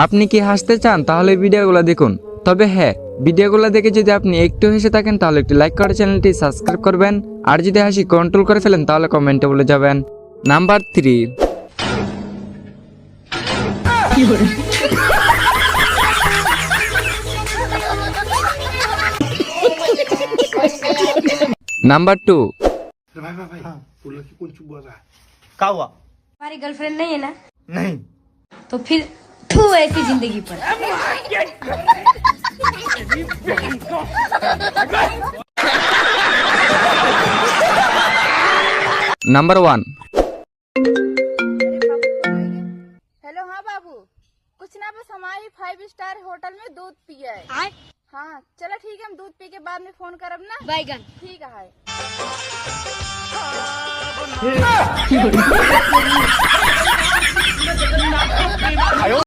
আপনি কি হাসতে চান তাহলে ভিডিওগুলো দেখুন। তবে হ্যাঁ, ভিডিওগুলো দেখে যদি আপনি একটু হেসে থাকেন তাহলে একটি লাইক করে চ্যানেলটি সাবস্ক্রাইব করবেন। আর যদি হাসি কন্ট্রোল করে ফেলেন তাহলে কমেন্টে বলে যাবেন। নাম্বার 3। नंबर 2। भाई भाई भाई वो लड़की कौन चुप बोल रहा है? क्या हुआ? हमारी गर्लफ्रेंड नहीं है ना, नहीं। तो फिर तू ऐसी जिंदगी पर। नंबर 1। हेलो, हाँ बाबू, कुछ ना बस हमारी 5 स्टार होटल में दूध पिया है। हाँ चलो ठीक है, हम दूध पी के बाद में फोन करब ना। बैगन ठीक है।